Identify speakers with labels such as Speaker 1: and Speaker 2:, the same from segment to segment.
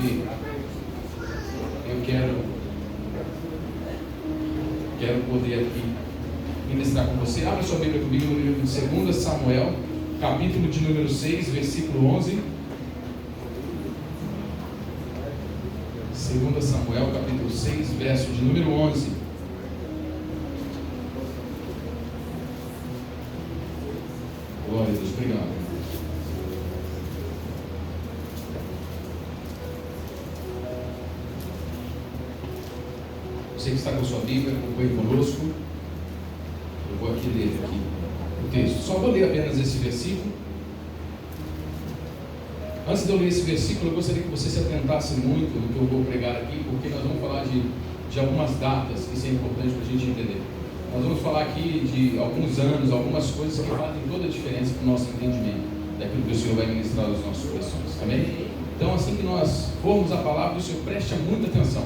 Speaker 1: que eu quero poder aqui ministrar com você. Abra sua Bíblia comigo no livro de 2 Samuel, capítulo de número 6, versículo 11. 2 Samuel, capítulo 6, verso de número 11. Glória a Deus, obrigado. Você que está com a sua Bíblia, acompanhe conosco. Eu vou aqui ler o texto. Só vou ler apenas esse versículo. Antes de eu ler esse versículo, eu gostaria que você se atentasse muito no que eu vou pregar aqui, porque nós vamos falar de algumas datas, que isso é importante para a gente entender. Nós vamos falar aqui de alguns anos, algumas coisas que fazem toda a diferença para o nosso entendimento daquilo que o Senhor vai ministrar aos nossos corações. Amém? Então, assim que nós formos a palavra, o Senhor preste muita atenção.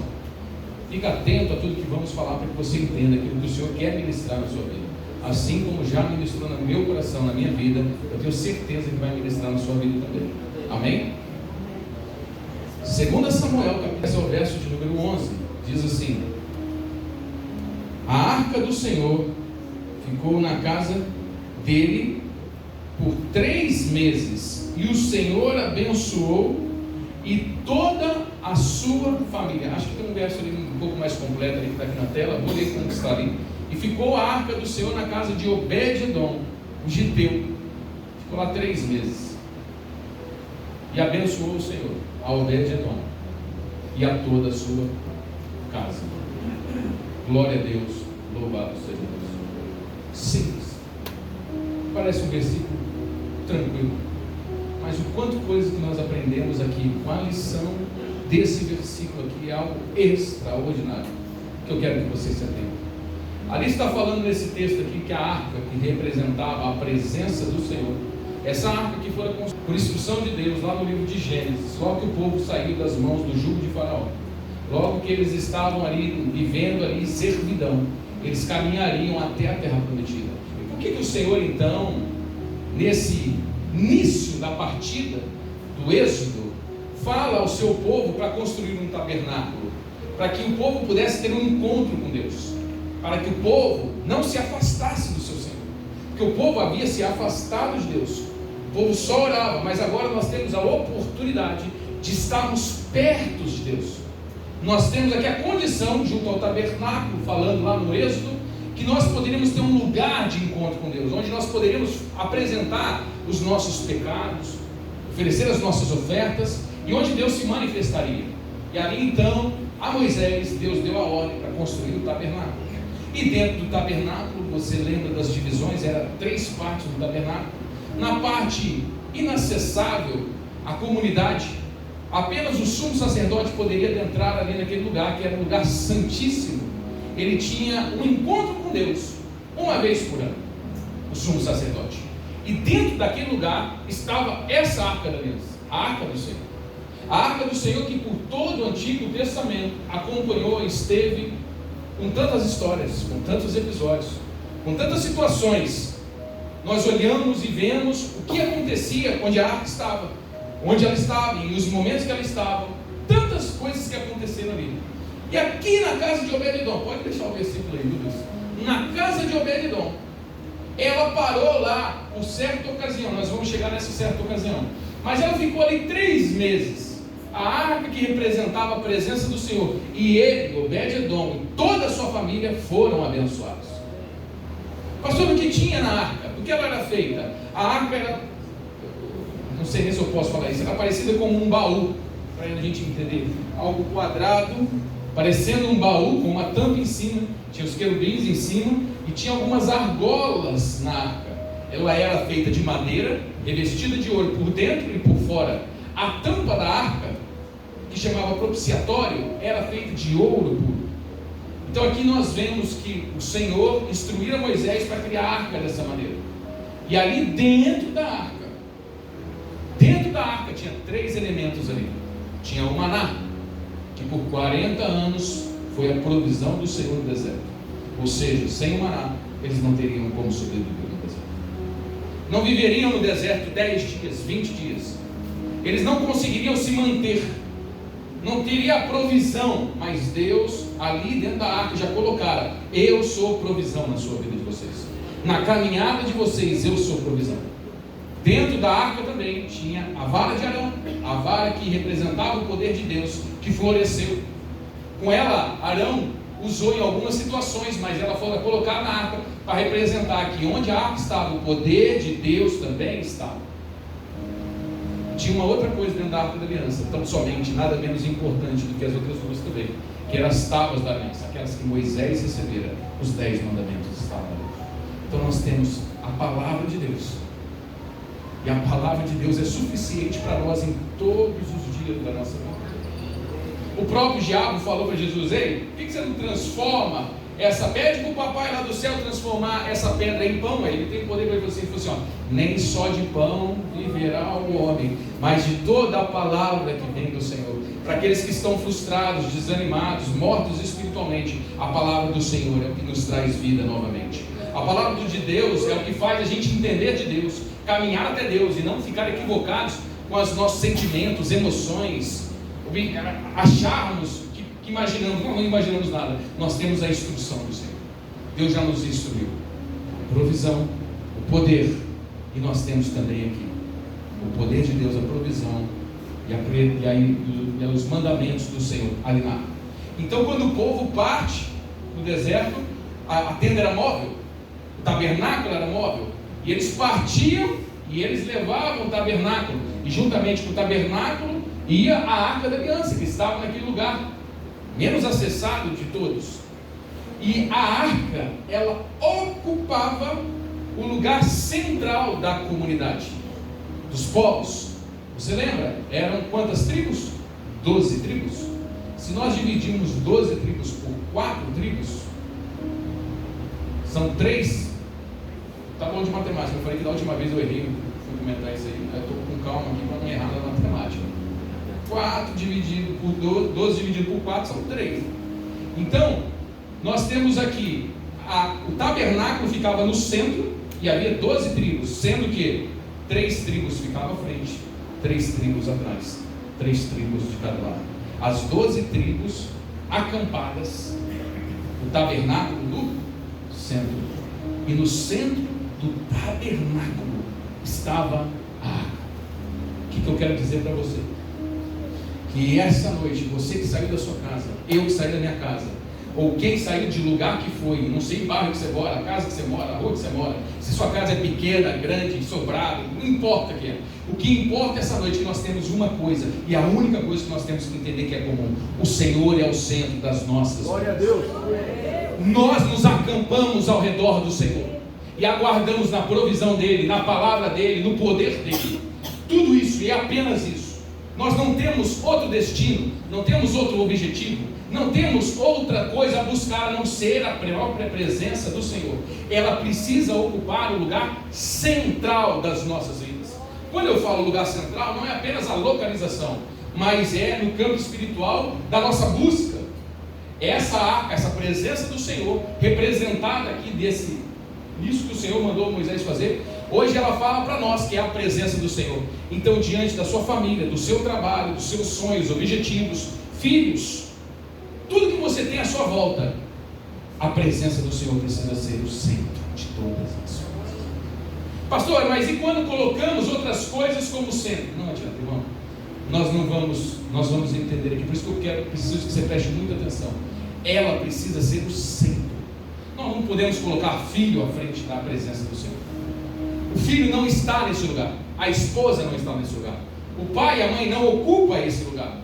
Speaker 1: Fica atento a tudo que vamos falar para que você entenda aquilo que o Senhor quer ministrar na sua vida. Assim como já ministrou no meu coração, na minha vida, eu tenho certeza que vai ministrar na sua vida também. Amém? 2 Samuel, capítulo, verso de número 11, diz assim: a arca do Senhor ficou na casa dele por 3 meses, e o Senhor abençoou e toda a sua família. Acho que tem um verso ali um pouco mais completo ali que está aqui na tela, vou ler como está ali. E ficou a arca do Senhor na casa de Obed-edom, o giteu. Ficou lá 3 meses. E abençoou o Senhor a Obed-edom e a toda a sua casa. Glória a Deus, louvado seja Deus. Simples. Parece um versículo tranquilo, mas o quanto coisa que nós aprendemos aqui com a lição desse versículo aqui é algo extraordinário, que eu quero que você se atente. Ali está falando nesse texto aqui que a arca que representava a presença do Senhor, essa arca que fora construída por instrução de Deus lá no livro de Gênesis, logo que o povo saiu das mãos do jugo de Faraó, logo que eles estavam ali vivendo ali servidão, eles caminhariam até a terra prometida. E por que o Senhor então, nesse início da partida do Êxodo, fala ao seu povo para construir um tabernáculo, para que o povo pudesse ter um encontro com Deus, para que o povo não se afastasse do seu Senhor, porque o povo havia se afastado de Deus, o povo só orava, mas agora nós temos a oportunidade de estarmos perto de Deus. Nós temos aqui a condição, junto ao tabernáculo, falando lá no Êxodo, que nós poderíamos ter um lugar de encontro com Deus, onde nós poderíamos apresentar os nossos pecados, oferecer as nossas ofertas, e onde Deus se manifestaria. E ali então, a Moisés, Deus deu a ordem para construir o tabernáculo. E dentro do tabernáculo, você lembra das divisões, eram 3 partes do tabernáculo. Na parte inacessável, a comunidade, apenas o sumo sacerdote poderia adentrar ali naquele lugar, que era um lugar santíssimo. Ele tinha um encontro com Deus, uma vez por ano, o sumo sacerdote. E dentro daquele lugar estava essa arca da aliança, a arca do Senhor. A arca do Senhor que por todo o Antigo Testamento acompanhou e esteve com tantas histórias, com tantos episódios, com tantas situações. Nós olhamos e vemos o que acontecia onde a arca estava, onde ela estava e os momentos que ela estava, tantas coisas que aconteceram ali. E aqui na casa de Obed-edom, pode deixar o versículo aí, Lucas. Na casa de Obed-edom, ela parou lá por certa ocasião, nós vamos chegar nessa certa ocasião, mas ela ficou ali 3 meses. A arca que representava a presença do Senhor, e ele, Obed-edom, e toda a sua família foram abençoados. Pastor, o que tinha na arca? O que ela era feita? A arca era, não sei nem se eu posso falar isso, era parecida com um baú, para a gente entender, algo quadrado, parecendo um baú com uma tampa em cima, tinha os querubins em cima, e tinha algumas argolas na arca. Ela era feita de madeira, revestida de ouro por dentro e por fora. A tampa da arca, que chamava propiciatório, era feita de ouro puro. Então aqui nós vemos que o Senhor instruía Moisés para criar a arca dessa maneira. E ali dentro da arca tinha 3 elementos ali. Tinha o maná, que por 40 anos foi a provisão do Senhor no deserto. Ou seja, sem o maná, eles não teriam como sobreviver no deserto. Não viveriam no deserto 10 dias, 20 dias. Eles não conseguiriam se manter. não teria a provisão, mas Deus ali dentro da arca já colocara: eu sou provisão na sua vida de vocês, na caminhada de vocês eu sou provisão. Dentro da arca também tinha a vara de Arão, a vara que representava o poder de Deus, que floresceu. Com ela, Arão usou em algumas situações, mas ela foi colocada na arca para representar que onde a arca estava, o poder de Deus também estava. Tinha uma outra coisa dentro da arca da aliança, tão somente, nada menos importante do que as outras duas também, que eram as tábuas da aliança, aquelas que Moisés recebera, os 10 mandamentos estavam ali. Então nós temos a palavra de Deus, e a palavra de Deus é suficiente para nós em todos os dias da nossa vida. O próprio diabo falou para Jesus: ei, por que você não transforma essa, pede para o papai lá do céu transformar essa pedra em pão? Ele tem poder para você. Ele falou assim: ó, nem só de pão viverá o homem, mas de toda a palavra que vem do Senhor. Para aqueles que estão frustrados, desanimados, mortos espiritualmente, a palavra do Senhor é o que nos traz vida novamente. A palavra de Deus é o que faz a gente entender de Deus, caminhar até Deus e não ficar equivocados com os nossos sentimentos, emoções, acharmos que imaginamos. Não imaginamos nada. Nós temos a instrução do Senhor. Deus já nos instruiu a provisão, o poder, e nós temos também aqui o poder de Deus, a provisão e os mandamentos do Senhor ali na arca. Então, quando o povo parte no deserto, a tenda era móvel, o tabernáculo era móvel, e eles partiam e eles levavam o tabernáculo, e juntamente com o tabernáculo ia a arca da aliança, que estava naquele lugar menos acessado de todos. E a arca, ela ocupava o lugar central da comunidade, dos povos. Você lembra? Eram quantas tribos? 12 tribos. Se nós dividirmos 12 tribos por 4 tribos, são 3. Tá bom de matemática. Eu falei que da última vez eu errei, fui comentar isso aí. Eu estou com calma aqui para não errar na matemática. 4 dividido por 12 dividido por 4 são 3. Então, nós temos aqui, o tabernáculo ficava no centro e havia 12 tribos, sendo que 3 tribos ficavam à frente, 3 tribos atrás, 3 tribos de cada lado. As 12 tribos acampadas, o tabernáculo no centro, e no centro do tabernáculo estava a arca. O que eu quero dizer para você? Que essa noite, você que saiu da sua casa, eu que saí da minha casa, ou quem saiu de lugar que foi, não sei o bairro que você mora, a casa que você mora, a rua que você mora, se sua casa é pequena, grande, sobrada, não importa o que é. O que importa essa noite é que nós temos uma coisa, e a única coisa que nós temos que entender que é comum: o Senhor é o centro das nossas
Speaker 2: Glória
Speaker 1: vidas.
Speaker 2: a Deus.
Speaker 1: Nós nos acampamos ao redor do Senhor e aguardamos na provisão dEle, na palavra dEle, no poder dEle. Tudo isso, e é apenas isso. Nós não temos outro destino, não temos outro objetivo, não temos outra coisa a buscar a não ser a própria presença do Senhor. Ela precisa ocupar o lugar central das nossas vidas. Quando eu falo lugar central, não é apenas a localização, mas é no campo espiritual da nossa busca. Essa arca, essa presença do Senhor, representada aqui nisso que o Senhor mandou Moisés fazer, hoje ela fala para nós que é a presença do Senhor. Então, diante da sua família, do seu trabalho, dos seus sonhos, objetivos, filhos, tudo que você tem à sua volta, a presença do Senhor precisa ser o centro de todas as coisas. Pastor, mas e quando colocamos outras coisas como centro? Não adianta, irmão. Nós vamos entender aqui. Por isso que eu preciso que você preste muita atenção. Ela precisa ser o centro. Nós não podemos colocar filho à frente da presença do Senhor. O filho não está nesse lugar. A esposa não está nesse lugar. O pai e a mãe não ocupam esse lugar.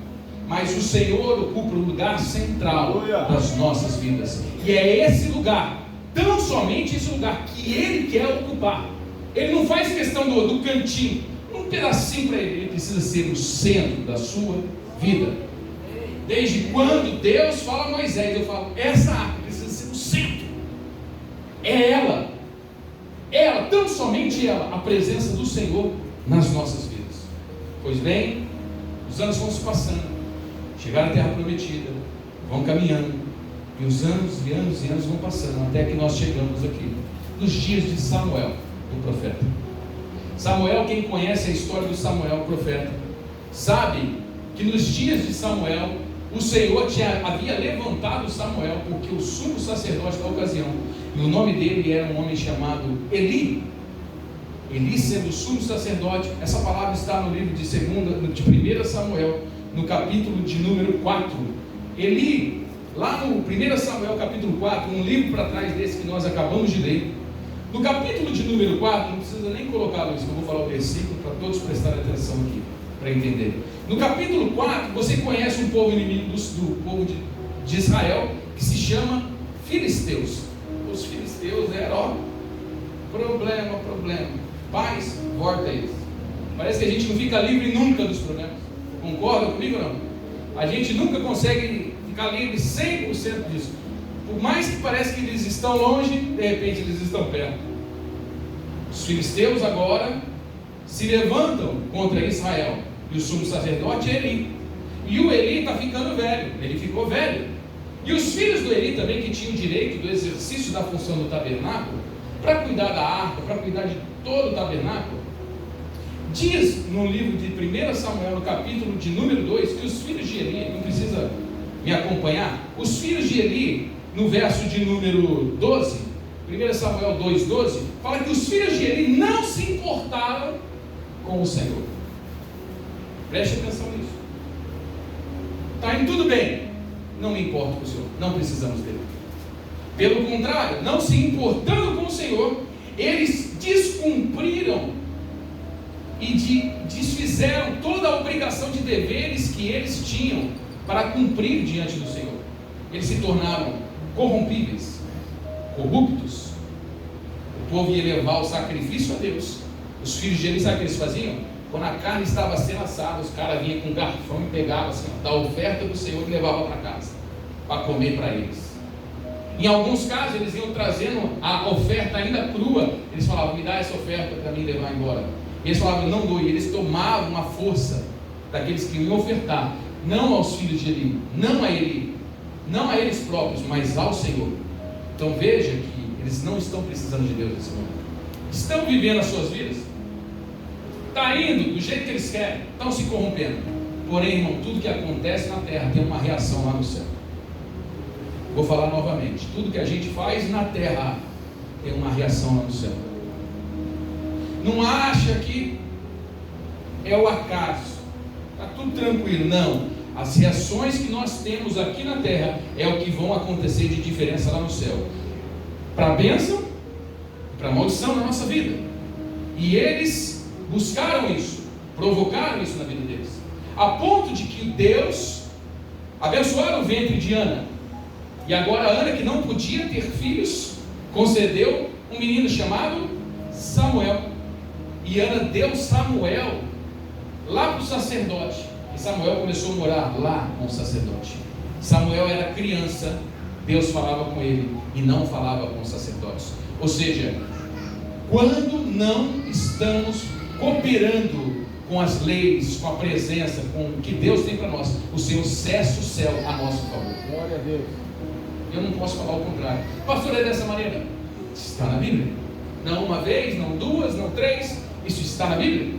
Speaker 1: Mas o Senhor ocupa o lugar central das nossas vidas. E é esse lugar, tão somente esse lugar, que Ele quer ocupar. Ele não faz questão do cantinho, um pedacinho para Ele. Ele precisa ser o centro da sua vida. Desde quando Deus fala a Moisés, eu falo, essa arca precisa ser o centro. É ela, tão somente ela, a presença do Senhor nas nossas vidas. Pois bem, os anos vão se passando, chegaram à terra prometida, vão caminhando, e os anos e anos e anos vão passando, até que nós chegamos aqui, nos dias de Samuel, o profeta. Samuel, quem conhece a história do Samuel, o profeta, sabe que nos dias de Samuel, o Senhor havia levantado Samuel, porque o sumo sacerdote da ocasião, e o nome dele era um homem chamado Eli. Eli sendo o sumo sacerdote. Essa palavra está no livro de 1 Samuel, no capítulo de número 4. Eli, lá no 1 Samuel capítulo 4, um livro para trás desse que nós acabamos de ler, no capítulo de número 4, não precisa nem colocar isso, eu vou falar o versículo para todos prestarem atenção aqui, para entender. No capítulo 4, você conhece um povo inimigo do povo de Israel, que se chama Filisteus. Os filisteus eram, problema. Paz, volta eles. Parece que a gente não fica livre nunca dos problemas. Concorda comigo ou não? A gente nunca consegue ficar livre 100% disso. Por mais que pareça que eles estão longe, de repente eles estão perto. Os filisteus agora se levantam contra Israel. E o sumo sacerdote é Eli. E o Eli está ficando velho. Ele ficou velho. E os filhos do Eli também, que tinham direito do exercício da função do tabernáculo, para cuidar da arca, para cuidar de todo o tabernáculo, diz no livro de 1 Samuel, no capítulo de número 2, que os filhos de Eli, não precisa me acompanhar, os filhos de Eli, no verso de número 12, 1 Samuel 2,12, fala que os filhos de Eli não se importaram com o Senhor. Preste atenção nisso. Está indo tudo bem, não me importo com o Senhor, não precisamos dele. Pelo contrário, não se importando com o Senhor, eles descumpriram e desfizeram toda a obrigação de deveres que eles tinham para cumprir diante do Senhor. Eles se tornaram corrompíveis, corruptos. O povo ia levar o sacrifício a Deus. Os filhos de Eli, sabe o que eles faziam? Quando a carne estava sendo assada, os caras vinham com um garfão e pegavam assim, da oferta do Senhor e levavam para casa, para comer para eles. Em alguns casos, eles iam trazendo a oferta ainda crua. Eles falavam, me dá essa oferta para mim levar embora. Eles falavam, não dou. E eles tomavam uma força daqueles que iam ofertar, não aos filhos de Eli, não a Eli, não a eles próprios, mas ao Senhor. Então veja que eles não estão precisando de Deus nesse momento. Estão vivendo as suas vidas, está indo do jeito que eles querem, estão se corrompendo. Porém, irmão, tudo que acontece na terra tem uma reação lá no céu. Vou falar novamente, tudo que a gente faz na terra tem uma reação lá no céu. Não acha que é o acaso, está tudo tranquilo, não. As reações que nós temos aqui na terra é o que vão acontecer de diferença lá no céu, para a bênção, para a maldição na nossa vida. E eles buscaram isso, provocaram isso na vida deles, a ponto de que Deus abençoaram o ventre de Ana. E agora a Ana, que não podia ter filhos, concedeu um menino chamado Samuel. E Ana deu Samuel lá para o sacerdote. E Samuel começou a morar lá com o sacerdote. Samuel era criança, Deus falava com ele e não falava com os sacerdotes. Ou seja, quando não estamos cooperando com as leis, com a presença, com o que Deus tem para nós, o Senhor cessa o céu a nosso favor.
Speaker 2: Glória a Deus.
Speaker 1: Eu não posso falar o contrário. Pastor, é dessa maneira? Está na Bíblia. Não uma vez, não duas, não três. Isso está na Bíblia.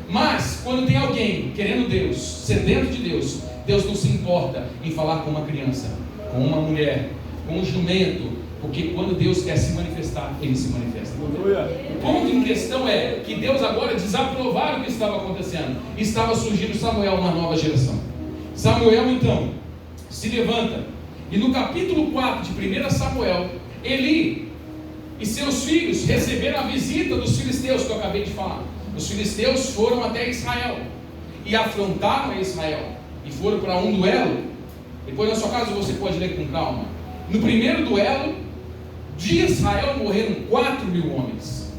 Speaker 1: Mas, quando tem alguém querendo Deus, sedento de Deus, Deus não se importa em falar com uma criança, com uma mulher, com um jumento, porque quando Deus quer se manifestar, Ele se manifesta. O ponto em questão é que Deus agora desaprovaram o que estava acontecendo. Estava surgindo Samuel, uma nova geração. Samuel, então, se levanta. E no capítulo 4 de 1 Samuel, Eli e seus filhos receberam a visita dos filisteus que eu acabei de falar. Os filisteus foram até Israel e afrontaram a Israel e foram para um duelo. Depois na sua casa você pode ler com calma. No primeiro duelo de Israel morreram 4.000 homens.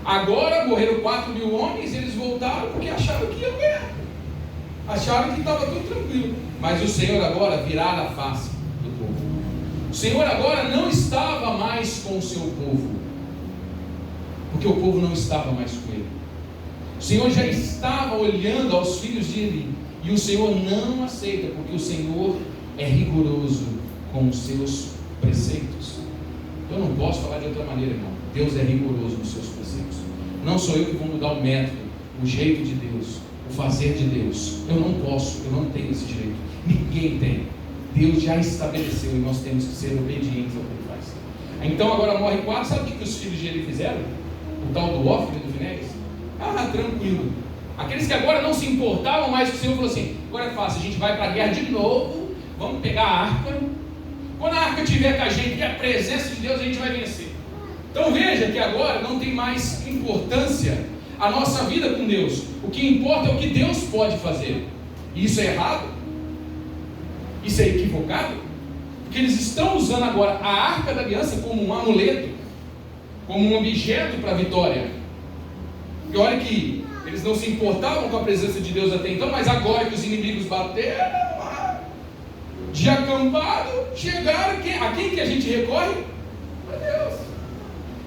Speaker 1: Agora morreram 4.000 homens e eles voltaram porque acharam que iam ganhar. Acharam que estava tudo tranquilo. Mas o Senhor agora virara a face do povo. O Senhor agora não estava mais com o seu povo, porque o povo não estava mais com ele. O Senhor já estava olhando aos filhos de Eli, e o Senhor não aceita, porque o Senhor é rigoroso com os seus preceitos. Eu não posso falar de outra maneira, irmão. Deus é rigoroso nos seus preceitos. Não sou eu que vou mudar o método, o jeito de Deus. o fazer de Deus. Eu não posso, eu não tenho esse direito. Ninguém tem. Deus já estabeleceu e nós temos que ser obedientes ao que Ele faz. Então agora morre 4, sabe o que os filhos de Eli fizeram? O tal do Ofni e do Finéias? Tranquilo. Aqueles que agora não se importavam mais com o Senhor, falou assim: agora é fácil, a gente vai para a guerra de novo, vamos pegar a arca. Quando a arca estiver com a gente, que é a presença de Deus, a gente vai vencer. Então veja que agora não tem mais importância a nossa vida com Deus. O que importa é o que Deus pode fazer. E isso é errado? Isso é equivocado? Porque eles estão usando agora a arca da aliança como um amuleto, como um objeto para a vitória. E olha que eles não se importavam com a presença de Deus até então, mas agora que os inimigos bateram de acampado, chegaram, a quem que a gente recorre? A Deus.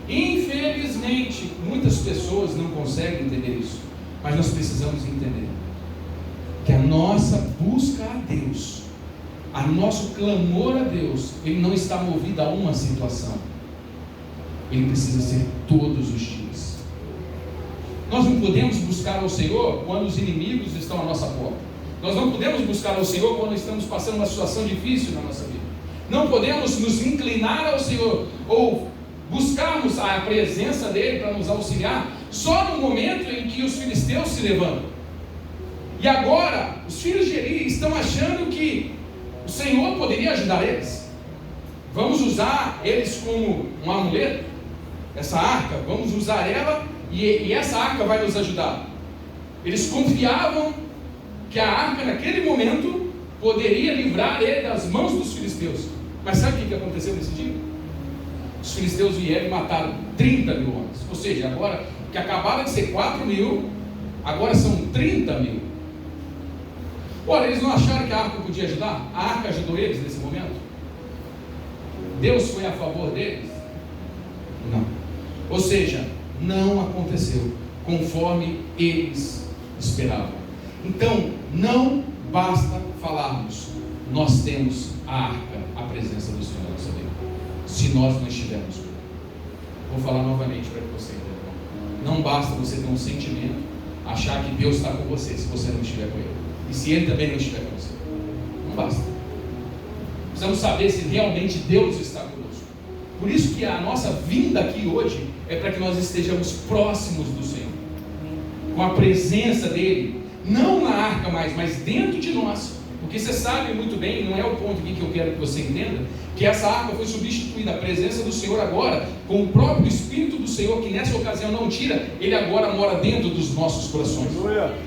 Speaker 1: Infelizmente, muitas pessoas não conseguem entender isso, mas nós precisamos entender que a nossa busca a Deus, a nosso clamor a Deus, ele não está movido a uma situação, ele precisa ser todos os dias. Nós não podemos buscar ao Senhor quando os inimigos estão à nossa porta. Nós não podemos buscar ao Senhor quando estamos passando uma situação difícil na nossa vida. Não podemos nos inclinar ao Senhor ou buscarmos a presença dEle para nos auxiliar só no momento em que os filisteus se levantam. E agora, os filhos de Eli estão achando que o Senhor poderia ajudar eles. Vamos usar eles como um amuleto, essa arca, vamos usar ela e essa arca vai nos ajudar. Eles confiavam que a arca naquele momento poderia livrar ele das mãos dos filisteus. Mas sabe o que aconteceu nesse dia? Os filisteus vieram e mataram 30 mil homens. Ou seja, agora que acabaram de ser 4 mil, agora são 30 mil. Olha, eles não acharam que a arca podia ajudar? A arca ajudou eles nesse momento? Deus foi a favor deles? Não. Ou seja, não aconteceu conforme eles esperavam. Então, não basta falarmos, nós temos a arca, a presença do Senhor na nossa vida, se nós não estivermos. Vou falar novamente para que você entenda. Não basta você ter um sentimento, achar que Deus está com você, se você não estiver com Ele, e se Ele também não estiver com você. Não basta. Precisamos saber se realmente Deus está conosco. Por isso que a nossa vinda aqui hoje é para que nós estejamos próximos do Senhor, com a presença dEle, não na arca mais, mas dentro de nós. Porque você sabe muito bem, não é o ponto aqui que eu quero que você entenda, que essa arca foi substituída, a presença do Senhor agora, com o próprio Espírito do Senhor, que nessa ocasião não tira, ele agora mora dentro dos nossos corações.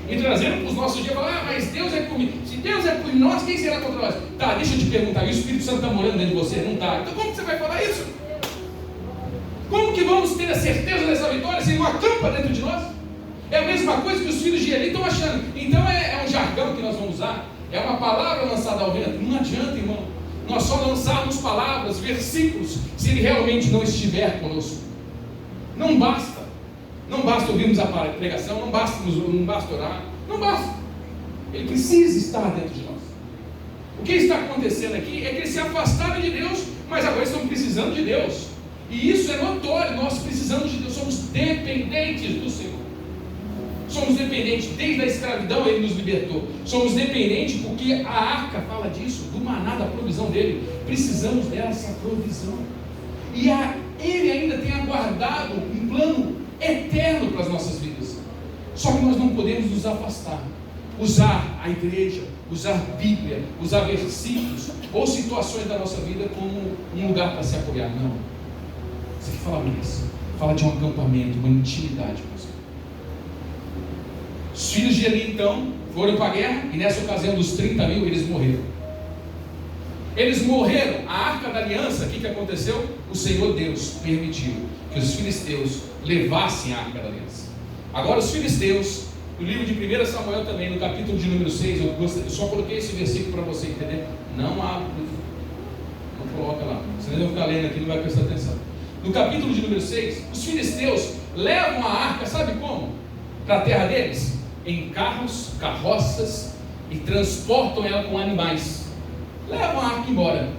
Speaker 1: E trazendo para os nossos dias, falar, mas Deus é comigo. Se Deus é por nós, quem será contra nós? Tá, deixa eu te perguntar, e o Espírito Santo está morando dentro de você? Não está. Então como que você vai falar isso? Como que vamos ter a certeza dessa vitória se não acampa dentro de nós? É a mesma coisa que os filhos de Eli estão achando. Então é um jargão que nós vamos usar, é uma palavra lançada ao vento. Não adianta, irmão, nós só lançarmos palavras, versículos, se ele realmente não estiver conosco. Não basta ouvirmos a pregação, não basta orar, não basta. Ele precisa estar dentro de nós. O que está acontecendo aqui é que eles se afastaram de Deus, mas agora estão precisando de Deus. E isso é notório, nós precisamos de Deus, somos dependentes do Senhor. Somos dependentes, desde a escravidão Ele nos libertou. Somos dependentes porque a arca fala disso, do maná, da provisão dEle. Precisamos dessa provisão. E Ele ainda tem aguardado um plano eterno para as nossas vidas. Só que nós não podemos nos afastar. Usar a igreja, usar a Bíblia, usar versículos ou situações da nossa vida como um lugar para se apoiar. Não. Você quer falar mais? Fala de um acampamento, uma intimidade com o Senhor. Os filhos de Eli então foram para a guerra e nessa ocasião dos 30 mil eles morreram. Eles morreram. A arca da aliança, o que aconteceu? O Senhor Deus permitiu que os filisteus levassem a arca da aliança. Agora os filisteus, no livro de 1 Samuel também, no capítulo de número 6, eu só coloquei esse versículo para você entender. Não coloca lá, senão eu vou ficar lendo aqui e não vai prestar atenção. No capítulo de número 6, os filisteus levam a arca, sabe como? Para a terra deles? Em carros, carroças, e transportam ela com animais. Levam a arca embora.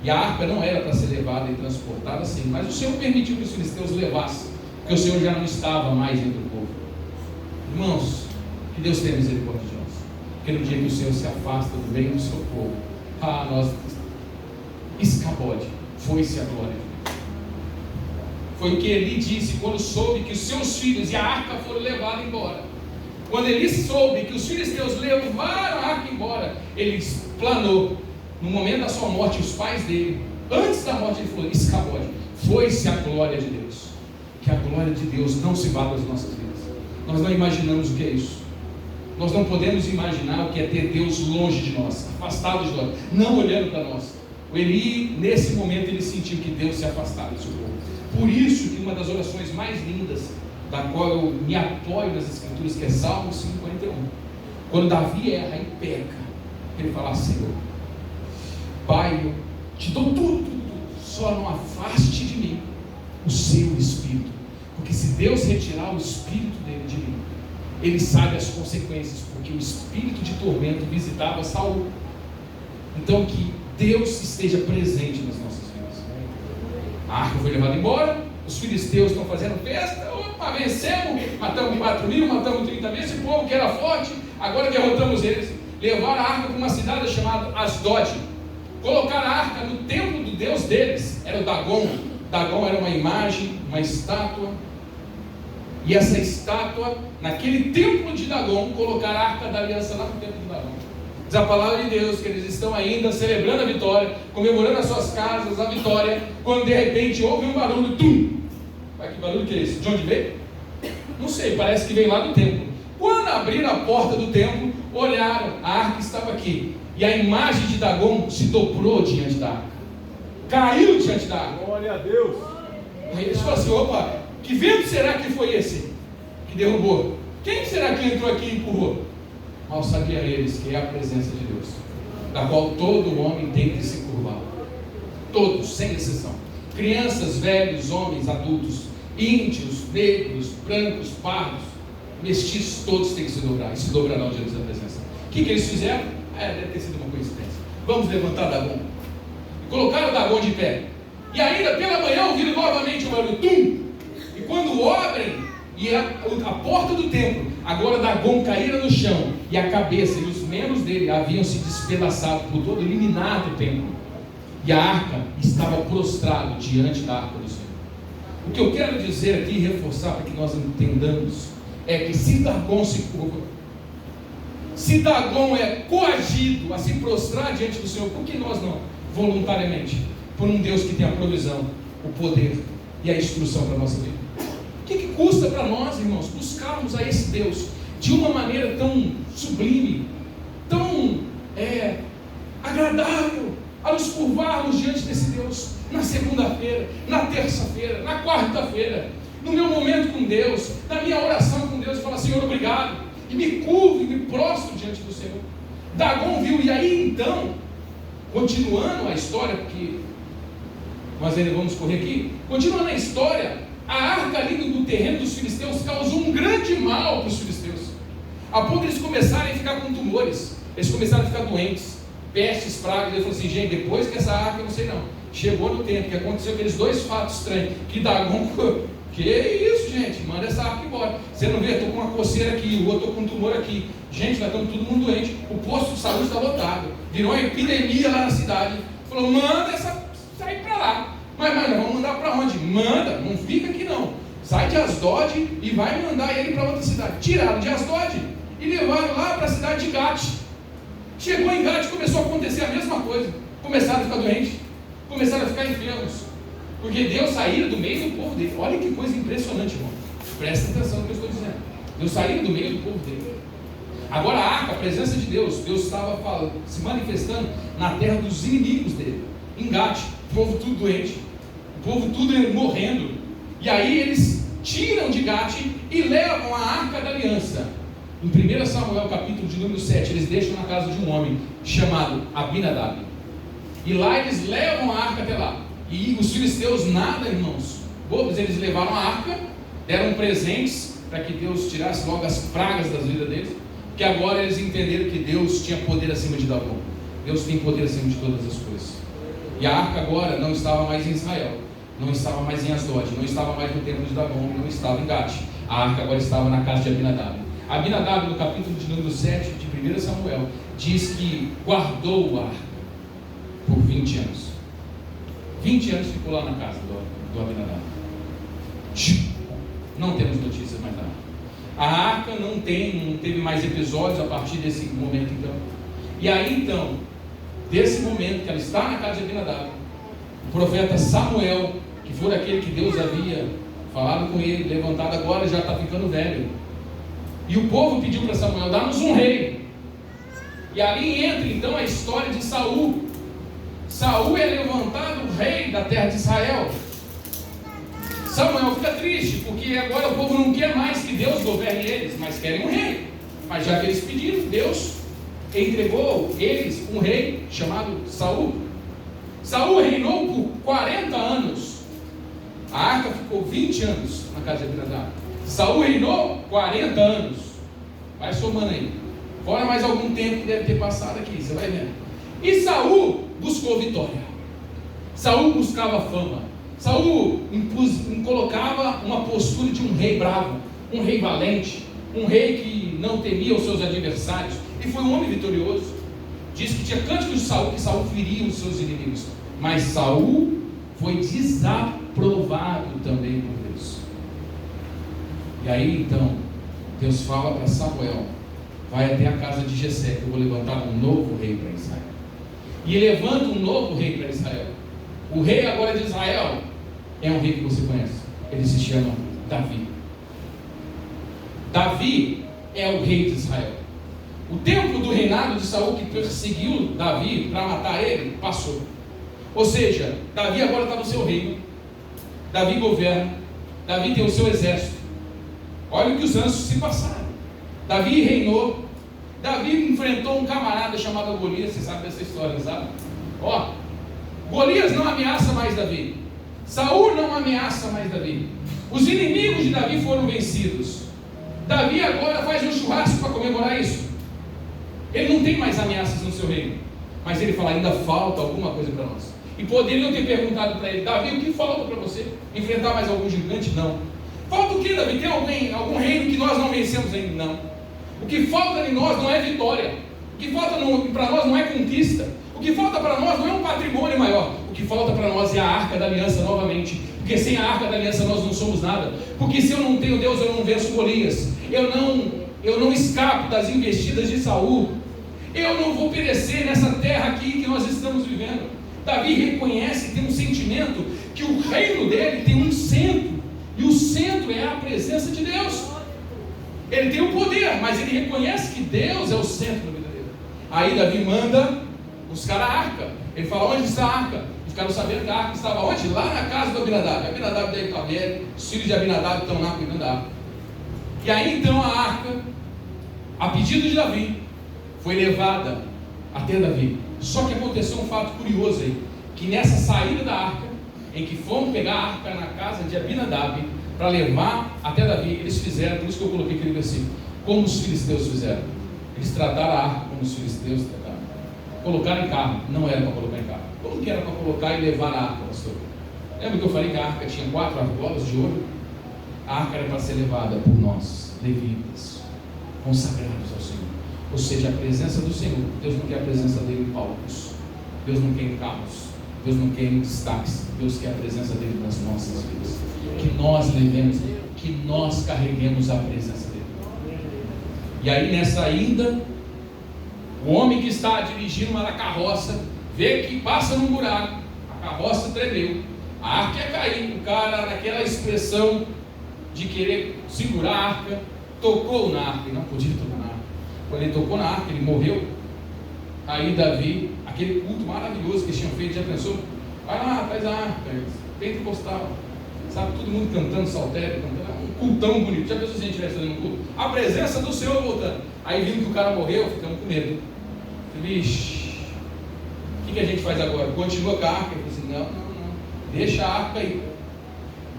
Speaker 1: E a arca não era para ser levada e transportada assim, mas o Senhor permitiu que os filisteus levassem, porque o Senhor já não estava mais entre o povo. Irmãos, Que Deus tenha misericórdia de nós. Porque no dia que o Senhor se afasta do meio do seu povo, nós escabode, foi-se a glória de Deus. Foi o que Eli disse quando soube que os seus filhos e a arca foram levados embora. Quando Eli soube que os filisteus levaram a arca embora, ele planou, no momento da sua morte, os pais dele, antes da morte, ele falou: escabode, foi-se a glória de Deus. Que a glória de Deus não se vá das nossas vidas. Nós não imaginamos o que é isso. Nós não podemos imaginar o que é ter Deus longe de nós, afastado de nós, não olhando para nós. O Eli, nesse momento, ele sentiu que Deus se afastava do seu povo. Por isso que uma das orações mais lindas, da qual eu me apoio nas Escrituras, que é Salmo 51, quando Davi erra e peca, ele fala: Senhor, Pai, eu te dou tudo, só não afaste de mim o seu Espírito, porque se Deus retirar o Espírito dele de mim, ele sabe as consequências, porque o espírito de tormento visitava Saul. Então que Deus esteja presente nas nossas vidas. A arca foi levada embora, os filisteus estão fazendo festa, opa, vencemos, matamos 4.000, matamos 30.000, esse povo que era forte, agora derrotamos eles. Levaram a arca para uma cidade chamada Asdod, colocaram a arca no templo do Deus deles, era o Dagon. Dagon era uma imagem, uma estátua, e essa estátua, naquele templo de Dagon, colocaram a arca da aliança lá no templo de Dagon. Diz a palavra de Deus que eles estão ainda celebrando a vitória, comemorando as suas casas, a vitória, quando de repente houve um barulho, tum! Mas que barulho que é esse? De onde veio? Não sei, parece que veio lá do templo. Quando abriram a porta do templo, olharam, a arca estava aqui, e a imagem de Dagon se dobrou diante da arca, caiu diante da arca. Glória a Deus! Aí eles falaram assim: opa, que vento será que foi esse que derrubou? Quem será que entrou aqui e empurrou? Mal sabia eles que é a presença de Deus, da qual todo homem tem que se curvar. Todos, sem exceção. Crianças, velhos, homens, adultos, índios, negros, brancos, pardos, mestiços, todos têm que se dobrar. E se dobrarão diante da presença. O que eles fizeram? Deve ter sido uma coincidência. Vamos levantar Dagon. E colocaram Dagon de pé. E ainda pela manhã ouviram novamente o barulho, tum! E quando abrem e a porta do templo, agora Dagon caíra no chão, e a cabeça e os membros dele haviam se despedaçado por todo, eliminado o templo, e a arca estava prostrado diante da arca do Senhor. O que eu quero dizer aqui e reforçar para que nós entendamos é que se Dagon se curva, se Dagon é coagido a se prostrar diante do Senhor, por que nós não, voluntariamente, por um Deus que tem a provisão, o poder e a instrução para a nossa vida? O que custa para nós, irmãos, buscarmos a esse Deus de uma maneira tão sublime, tão agradável, a nos curvarmos diante desse Deus na segunda-feira, na terça-feira, na quarta-feira, no meu momento com Deus, na minha oração com Deus, e falar: Senhor, obrigado, e me curvo e me prostro diante do Senhor. Dagon viu, e aí então, continuando a história, porque nós ainda vamos correr aqui, continuando a história, a arca ali no terreno dos filisteus causou um grande mal para os filisteus, a ponto de eles começarem a ficar com tumores, eles começaram a ficar doentes, pestes, pragas. Ele falou assim: gente, depois que essa arca, eu não sei não, chegou no tempo que aconteceu aqueles dois fatos estranhos, que Dagon, que isso, gente, manda essa arca embora. Você não vê, estou com uma coceira aqui, o outro estou com um tumor aqui, gente, nós estamos todo mundo doente, o posto de saúde está lotado, virou uma epidemia lá na cidade. Falou: manda essa sair para lá. Mas vamos mandar para onde? Manda, não fica aqui não. Sai de Asdod e vai mandar ele para outra cidade. Tiraram de Asdod e levaram lá para a cidade de Gate. Chegou em Gate e começou a acontecer a mesma coisa. Começaram a ficar doentes, começaram a ficar enfermos, porque Deus saíra do meio do povo dele. Olha que coisa impressionante, irmão. Presta atenção no que eu estou dizendo. Deus saíra do meio do povo dele. Agora a arca, a presença de Deus, Deus estava se manifestando na terra dos inimigos dele, em Gate. O povo tudo doente, o povo tudo morrendo. E aí eles tiram de Gate e levam a arca da aliança. Em 1 Samuel capítulo de número 7, eles deixam na casa de um homem chamado Abinadab. E lá eles levam a arca até lá. E os filisteus nada, irmãos, bobos, eles levaram a arca, deram presentes para que Deus tirasse logo as pragas das vidas deles, que agora eles entenderam que Deus tinha poder acima de Dagon. Deus tem poder acima de todas as coisas. E a arca agora não estava mais em Israel, não estava mais em Asdod, não estava mais no templo de Dagon, não estava em Gate. A arca agora estava na casa de Abinadab. Abinadab, no capítulo de número 7 de 1 Samuel, diz que guardou a arca por 20 anos. 20 anos ficou lá na casa do Abinadab. Não temos notícias mais da arca. A arca não teve mais episódios a partir desse momento então. E aí então, desse momento que ela está na casa de Abinadab, o profeta Samuel, que foi aquele que Deus havia falado com ele, levantado agora, já está ficando velho. E o povo pediu para Samuel: dá-nos um rei. E ali entra então a história de Saul. Saul é levantado rei da terra de Israel. Samuel fica triste, porque agora o povo não quer mais que Deus governe eles, mas querem um rei. Mas já que eles pediram, Deus entregou eles um rei chamado Saul. Saul reinou por 40 anos. A arca ficou 20 anos na casa de Abinadab. Saul reinou 40 anos. Vai somando aí. Fora mais algum tempo que deve ter passado aqui, você vai vendo. E Saul buscou vitória. Saul buscava fama. Saul colocava uma postura de um rei bravo, um rei valente, um rei que não temia os seus adversários. E foi um homem vitorioso. Diz que tinha cânticos de Saul, que Saul feria os seus inimigos. Mas Saul foi desaprovado também por Deus. E aí então, Deus fala para Samuel: vai até a casa de Jessé, que eu vou levantar um novo rei para Israel. E ele levanta um novo rei para Israel. O rei agora de Israel é um rei que você conhece. Ele se chama Davi. Davi é o rei de Israel. O tempo do reinado de Saul, que perseguiu Davi para matar ele, passou. Ou seja, Davi agora está no seu reino. Davi governa. Davi tem o seu exército. Olha o que os anos se passaram. Davi reinou. Davi enfrentou um camarada chamado Golias. Você sabe dessa história, não sabe? Ó, Golias não ameaça mais Davi. Saul não ameaça mais Davi. Os inimigos de Davi foram vencidos. Davi agora faz um churrasco para comemorar isso. Ele não tem mais ameaças no seu reino. Mas ele fala: ainda falta alguma coisa para nós. E poderiam ter perguntado para ele: Davi, o que falta para você? Enfrentar mais algum gigante? Não. Falta o que, Davi? Tem algum reino que nós não vencemos ainda? Não. O que falta em nós não é vitória. O que falta para nós não é conquista. O que falta para nós não é um patrimônio maior. O que falta para nós é a arca da aliança novamente. Porque sem a arca da aliança nós não somos nada. Porque se eu não tenho Deus, eu não venço Golias. Eu não escapo das investidas de Saul. Eu não vou perecer nessa terra aqui que nós estamos vivendo. Davi reconhece, tem um sentimento que o reino dele tem um centro. E o centro é a presença de Deus. Ele tem o poder, mas ele reconhece que Deus é o centro da vida dele. Aí Davi manda buscar a arca. Ele fala: onde está a arca? E ficaram sabendo que a arca estava onde? Lá na casa do Abinadab. Abinadab deve estar velho, os filhos de Abinadab estão lá cuidando da arca. E aí então a arca, a pedido de Davi, foi levada até Davi. Só que aconteceu um fato curioso aí, que nessa saída da arca, em que fomos pegar a arca na casa de Abinadab para levar até Davi, eles fizeram, por isso que eu coloquei aquele versículo, como os filisteus fizeram. Eles trataram a arca como os filisteus trataram. Colocaram em carro, não era para colocar em carro. Como que era para colocar e levar a arca, pastor? Lembra que eu falei que a arca tinha 4 argolas de ouro? A arca era para ser levada por nós, levitas, consagrados ao Senhor. Ou seja, a presença do Senhor. Deus não quer a presença dele em palcos. Deus não quer em carros. Deus não quer em destaques. Deus quer a presença dele nas nossas vidas. Que nós levemos, que nós carreguemos a presença dele. E aí nessa ida, o homem que está dirigindo uma carroça vê que passa num buraco. A carroça tremeu. A arca ia cair. O cara, naquela expressão de querer segurar a arca, tocou na arca. E não podia tocar na arca. Quando ele tocou na arca, ele morreu. Aí Davi, aquele culto maravilhoso que eles tinham feito, já pensou? Vai lá, traz a arca, pentecostal, sabe, todo mundo cantando saltério, cantando, um cultão bonito. Já pensou se a gente estivesse fazendo um culto? A presença do Senhor voltando. Aí vimos que o cara morreu, ficamos com medo. Vixe, o que a gente faz agora? Continua com a arca? Eu falei assim: não, deixa a arca aí.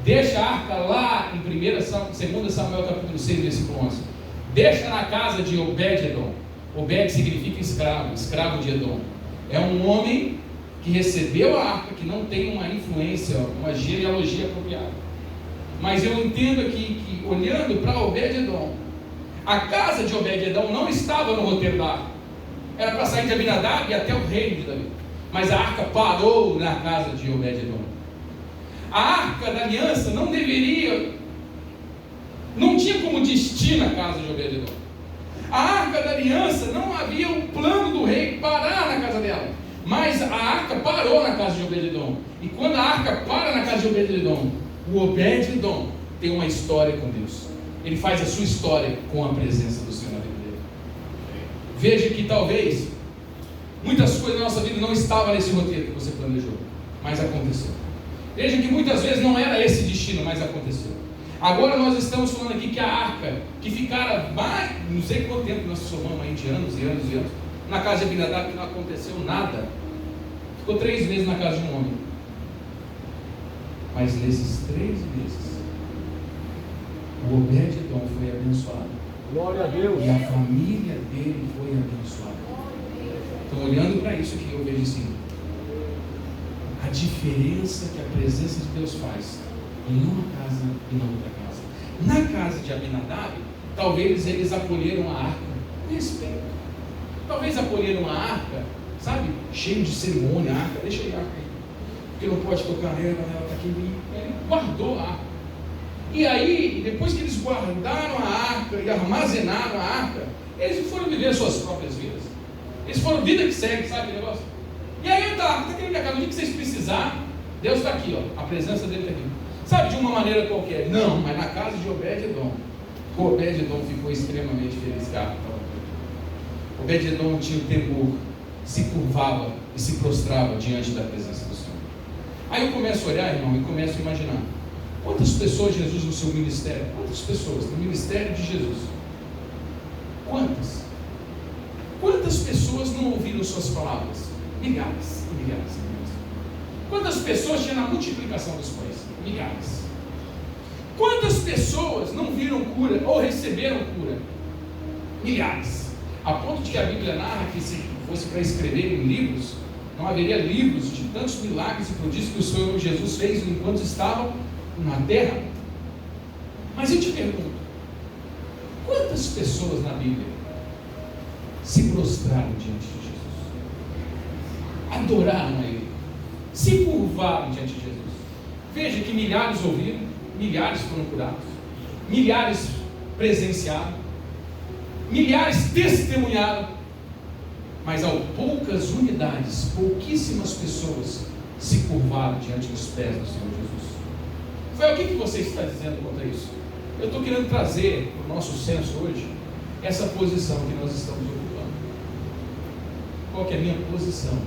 Speaker 1: Deixa a arca lá em 2 Samuel capítulo 6, versículo 11. Deixa na casa de Obed-Edom. Obed significa escravo, escravo de Edom. É um homem que recebeu a arca, que não tem uma influência, uma genealogia apropriada. Mas eu entendo aqui que, olhando para Obed-Edom, A casa de Obed-Edom não estava no roteiro da arca. Era para sair de Abinadab e até o reino de Davi. Mas a arca parou na casa de Obed-Edom. A arca da aliança não tinha como destino a casa de Obed-Edom. A arca da aliança não havia um plano do rei parar na casa dela. Mas a arca parou na casa de Obed-Edom. E quando a arca para na casa de Obed-Edom, o Obed-Edom tem uma história com Deus. Ele faz a sua história com a presença do Senhor na vida dele. Veja que talvez muitas coisas na nossa vida não estavam nesse roteiro que você planejou, mas aconteceu. Veja que muitas vezes não era esse destino, mas aconteceu. Agora nós estamos falando aqui que a arca, que ficara mais, não sei quanto tempo nós somamos aí, de anos e anos e anos, na casa de Abinadab, que não aconteceu nada. Ficou 3 meses na casa de um homem. Mas nesses 3 meses, o Obed-Edom foi abençoado.
Speaker 2: Glória a Deus.
Speaker 1: E a família dele foi abençoada. Então, olhando para isso aqui, eu vejo assim, a diferença que a presença de Deus faz em uma casa e na outra casa. Na casa de Abinadab, talvez eles acolheram a arca com respeito. Talvez acolheram a arca, sabe, cheio de cerimônia. A arca, deixa aí a arca aí, porque não pode tocar nela, ela está aqui. Ele guardou a arca. E aí, depois que eles guardaram a arca e armazenaram a arca, eles foram viver suas próprias vidas. Eles foram vida que segue, sabe o negócio? E aí está aqui na minha casa, no dia que vocês precisarem, Deus está aqui, ó, a presença dele está aqui. Sabe, de uma maneira qualquer? Não, mas na casa de Obed-Edom, o Obed-Edom ficou extremamente feliz. Obed-Edom tinha o temor, se curvava e se prostrava diante da presença do Senhor. Aí eu começo a olhar, irmão, e começo a imaginar. Quantas pessoas Jesus no seu ministério? Quantas pessoas no ministério de Jesus? Quantas? Quantas pessoas não ouviram suas palavras? Milhares e milhares e milhares. Quantas pessoas tinha na multiplicação dos pães? Milhares. Quantas pessoas não viram cura ou receberam cura? Milhares. A ponto de que a Bíblia narra que se fosse para escrever em livros, não haveria livros de tantos milagres e prodígios que o Senhor Jesus fez enquanto estava na terra. Mas eu te pergunto, quantas pessoas na Bíblia se prostraram diante de Jesus? Adoraram a Ele, se curvaram diante de Jesus. Veja que milhares ouviram, milhares foram curados, milhares presenciaram, milhares testemunharam, mas ao poucas unidades, pouquíssimas pessoas se curvaram diante dos pés do Senhor Jesus. Foi o que você está dizendo contra isso? Eu estou querendo trazer para o nosso senso hoje essa posição que nós estamos ocupando. Qual que é a minha posição?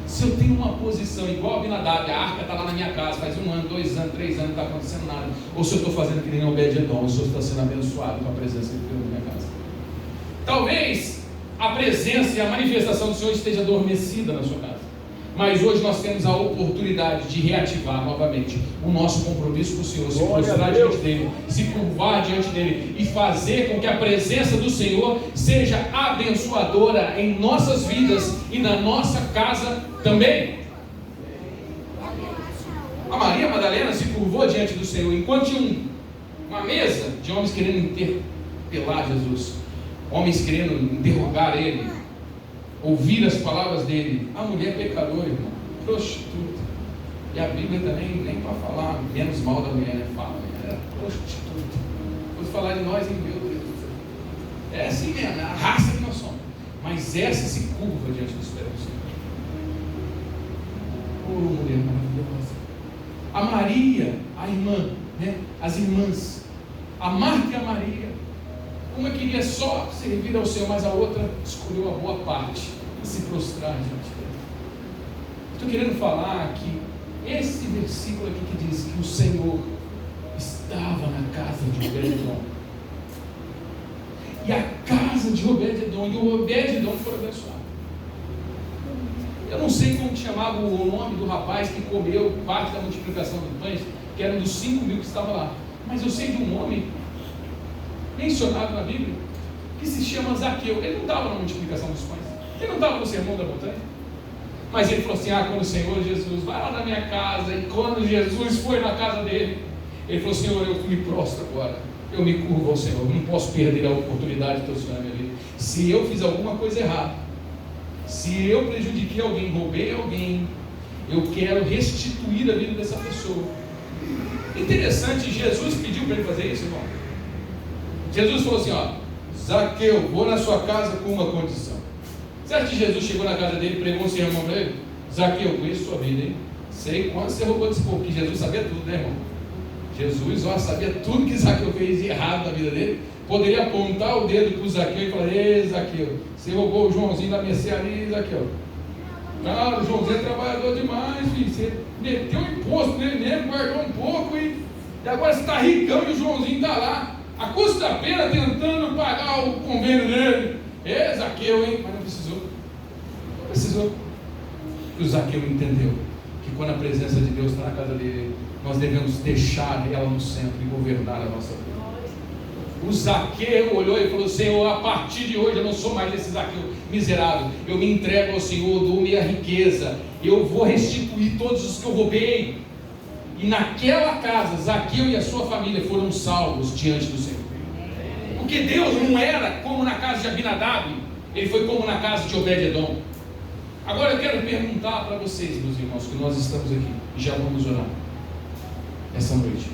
Speaker 1: Se eu tenho uma posição igual a Abinadab, a arca está lá na minha casa, faz 1 ano, 2 anos, 3 anos, não está acontecendo nada, ou se eu estou fazendo que nem Obed-Edom, o Senhor está sendo abençoado com a presença de Deus na minha casa. Talvez a presença e a manifestação do Senhor esteja adormecida na sua casa, mas hoje nós temos a oportunidade de reativar novamente o nosso compromisso com o Senhor, se prostrar diante dele, se curvar diante dele e fazer com que a presença do Senhor seja abençoadora em nossas vidas e na nossa casa também. A Maria Madalena se curvou diante do Senhor enquanto tinha uma mesa de homens querendo interpelar Jesus, homens querendo interrogar ele, ouvir as palavras dele. A mulher pecadora, irmão, prostituta. E a Bíblia também, nem para falar menos mal da mulher, fala, era prostituta. Vou falar de nós, hein, meu Deus do céu. É assim mesmo, é a raça que nós somos. Mas essa se curva diante dos pés do Senhor. Oh, mulher maravilhosa. A Maria, a irmã, né? As irmãs, a Marta e a Maria. Uma queria só servir ao Senhor, mas a outra escolheu a boa parte e se prostrar diante dele. Estou querendo falar que esse versículo aqui que diz que o Senhor estava na casa de Obed-Edom, e a casa de Obed-Edom e o Obed-Edom foram abençoados. Eu não sei como chamava o nome do rapaz que comeu parte da multiplicação dos pães, que era um dos 5.000 que estava lá, mas eu sei de um homem mencionado na Bíblia que se chama Zaqueu. Ele não estava na multiplicação dos pães, ele não estava no sermão da montanha, mas ele falou assim: quando o Senhor Jesus vai lá na minha casa, e quando Jesus foi na casa dele, ele falou: Senhor, eu me prostro agora, eu me curvo ao Senhor. Eu não posso perder a oportunidade de transformar a minha vida. Se eu fiz alguma coisa errada, se eu prejudiquei alguém, roubei alguém, eu quero restituir a vida dessa pessoa. Interessante, Jesus pediu para ele fazer isso, irmão. Jesus falou assim, ó: Zaqueu, vou na sua casa com uma condição. Você acha que Jesus chegou na casa dele e pregou um sermão para ele? Zaqueu, conheço sua vida, hein? Sei quando você roubou desse povo, que Jesus sabia tudo, né, irmão? Jesus, ó, sabia tudo que Zaqueu fez de errado na vida dele. Poderia apontar o dedo para o Zaqueu e falar: ei, Zaqueu, você roubou o Joãozinho da mercearia, Zaqueu. Cara, o Joãozinho é trabalhador demais, filho. Você meteu um imposto nele mesmo, guardou um pouco e agora você está ricão e o Joãozinho está lá, a custa pena, tentando pagar o convênio dele. É, Zaqueu, hein? Mas não precisou. Não precisou. E o Zaqueu entendeu que quando a presença de Deus está na casa dele, nós devemos deixar ela no centro e governar a nossa vida. O Zaqueu olhou e falou: Senhor, a partir de hoje eu não sou mais esse Zaqueu miserável, eu me entrego ao Senhor, dou minha riqueza, eu vou restituir todos os que eu roubei. E naquela casa, Zaqueu e a sua família foram salvos diante do Senhor. Porque Deus não era como na casa de Abinadab, ele foi como na casa de Obed-edom. Agora eu quero perguntar para vocês, meus irmãos, que nós estamos aqui e já vamos orar essa noite.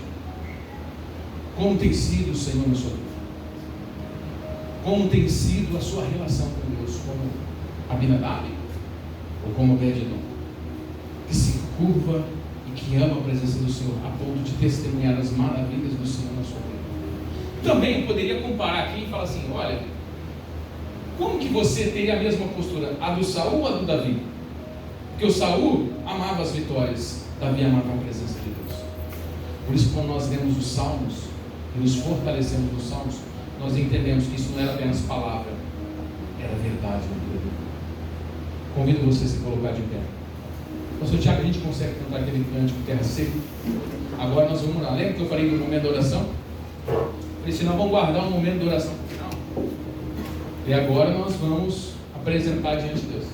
Speaker 1: Como tem sido o Senhor na sua vida? Como tem sido a sua relação com Deus? Como Abinadab? Ou como Obed-edom? Que se curva e que ama a presença do Senhor a ponto de testemunhar as maravilhas do Senhor na sua vida. Também eu poderia comparar aqui e falar assim: olha, como que você teria a mesma postura? A do Saul ou a do Davi? Porque o Saul amava as vitórias, Davi amava a presença de Deus. Por isso, quando nós lemos os Salmos e nos fortalecemos nos Salmos, nós entendemos que isso não era apenas palavra, era verdade na vida dele. Convido você a se colocar de pé. Pastor Tiago, a gente consegue cantar aquele cântico Terra Seca? Agora nós vamos orar. Lembra que eu falei do momento da oração? Falei, senão vamos guardar um momento de oração para o final. E agora nós vamos apresentar diante de Deus.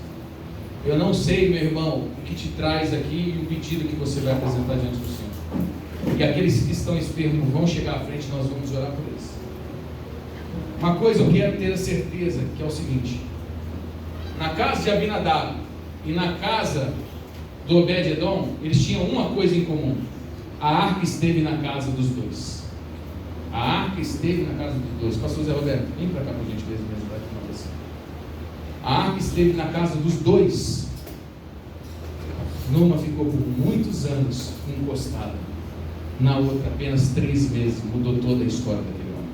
Speaker 1: Eu não sei, meu irmão, o que te traz aqui e o pedido que você vai apresentar diante do Senhor. E aqueles que estão esperando vão chegar à frente, nós vamos orar por eles. Uma coisa eu quero ter a certeza, que é o seguinte: na casa de Abinadab e na casa do Obed-edom, eles tinham uma coisa em comum: a arca esteve na casa dos dois. A arca esteve na casa dos dois. Pastor Zé Roberto, vem para cá por gentileza mesmo, para aqui uma pessoa. A arca esteve na casa dos dois. Numa ficou por muitos anos encostada, na outra apenas 3 meses. Mudou toda a história daquele homem.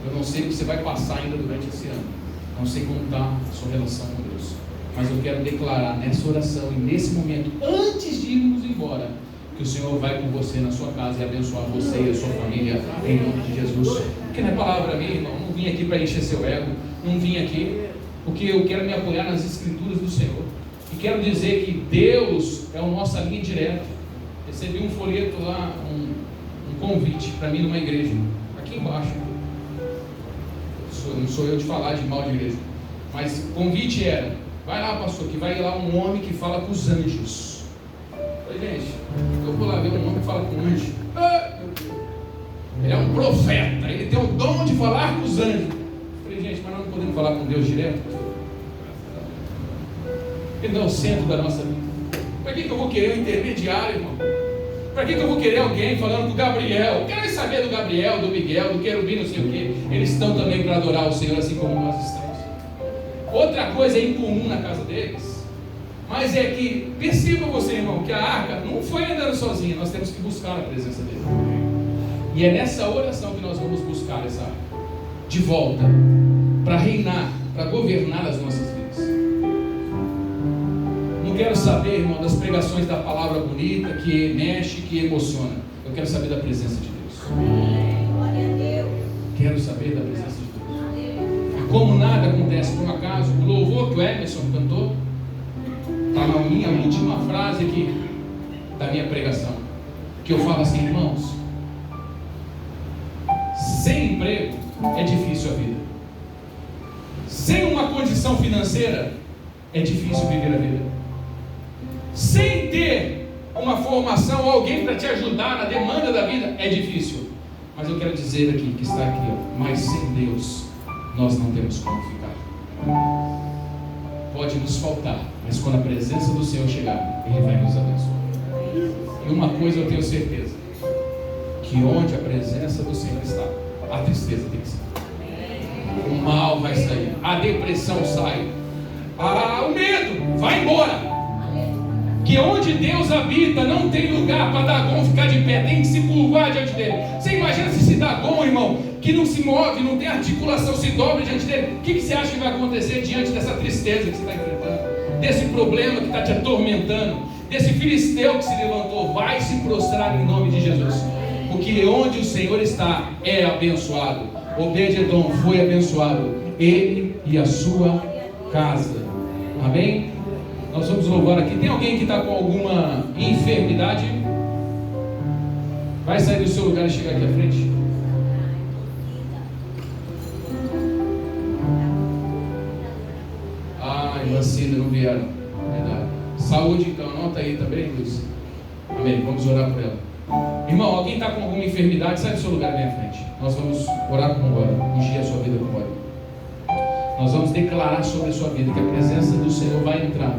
Speaker 1: Eu não sei o que você vai passar ainda durante esse ano, não sei como está a sua relação com Deus, mas eu quero declarar nessa oração e nesse momento, antes de irmos embora, que o Senhor vai com você na sua casa e abençoar você e a sua família em nome de Jesus. Porque não é palavra minha, irmão, não vim aqui para encher seu ego, não vim aqui porque eu quero me apoiar nas escrituras do Senhor e quero dizer que Deus é a nossa linha direta. Recebi um folheto lá, um convite para mim numa igreja aqui embaixo. Não sou eu de falar de mal de igreja, mas o convite era: vai lá, pastor, que vai lá um homem que fala com os anjos. Falei, gente, eu vou lá ver um homem que fala com anjo. Ele é um profeta, ele tem o dom de falar com os anjos. Falei, gente, mas nós não podemos falar com Deus direto? Ele não é o centro da nossa vida. Para que eu vou querer um intermediário, irmão? Para que eu vou querer alguém falando com o Gabriel? Eu quero nem saber do Gabriel, do Miguel, do querubim, não sei o que. Eles estão também para adorar o Senhor, assim como nós estamos. Outra coisa é incomum na casa deles, mas é que, perceba você, irmão, que a arca não foi andando sozinha. Nós temos que buscar a presença dele. E é nessa oração que nós vamos buscar essa arca de volta, para reinar, para governar as nossas vidas. Não quero saber, irmão, das pregações da palavra bonita, que mexe, que emociona. Eu quero saber da presença de Deus.
Speaker 2: Glória a Deus.
Speaker 1: Quero saber da presença de Deus. E como nada acontece por um acaso, o louvor que o Emerson cantou está na minha última frase aqui da minha pregação, que eu falo assim, irmãos, sem emprego é difícil a vida. Sem uma condição financeira é difícil viver a vida. Sem ter uma formação ou alguém para te ajudar na demanda da vida é difícil. Mas eu quero dizer aqui, que está aqui, ó, mas sem Deus nós não temos como ficar. Pode nos faltar, mas quando a presença do Senhor chegar, Ele vai nos abençoar. E uma coisa eu tenho certeza, que onde a presença do Senhor está, a tristeza tem que sair. O mal vai sair, a depressão sai, o medo vai embora. Que onde Deus habita não tem lugar para Dagon ficar de pé, tem que se curvar diante dele. Você imagina se Dagon, irmão, que não se move, não tem articulação, se dobra diante dele, o que você acha que vai acontecer diante dessa tristeza que você está enfrentando, desse problema que está te atormentando, desse filisteu que se levantou? Vai se prostrar em nome de Jesus, porque onde o Senhor está é abençoado. Obed-edom foi abençoado, ele e a sua casa. Amém? Nós vamos louvar aqui. Tem alguém que está com alguma enfermidade? Vai sair do seu lugar e chegar aqui à frente. Irmã Cida, não vieram. Verdade. Saúde, então, anota aí também, Luiz. Amém. Vamos orar por ela. Irmão, alguém está com alguma enfermidade? Sai do seu lugar bem à frente. Nós vamos orar com óleo, ungir a sua vida com óleo. Nós vamos declarar sobre a sua vida que a presença do Senhor vai entrar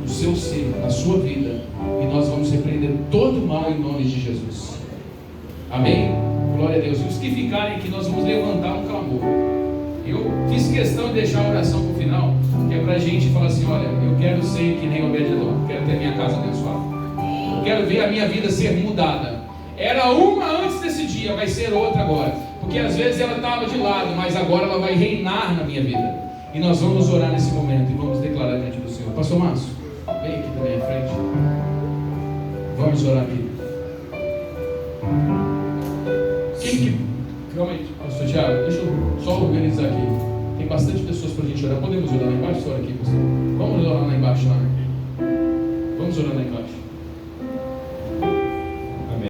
Speaker 1: no seu ser, na sua vida, e nós vamos repreender todo o mal em nome de Jesus. Amém? Glória a Deus. E os que ficarem aqui, nós vamos levantar um clamor. Eu fiz questão de deixar a oração para o final, que é para a gente falar assim: olha, eu quero ser que nem Obed-edom, quero ter minha casa abençoada, eu quero ver a minha vida ser mudada. Era uma antes desse dia, vai ser outra agora, porque às vezes ela estava de lado, mas agora ela vai reinar na minha vida. E nós vamos orar nesse momento e vamos declarar diante do Senhor. Pastor Márcio, vem aqui também à frente. Vamos orar aqui. Calma aí, pastor Thiago, deixa eu só organizar aqui. Tem bastante pessoas para a gente orar. Podemos orar lá embaixo? Ora aqui, pastor. Vamos orar lá embaixo, lá. Vamos orar lá embaixo.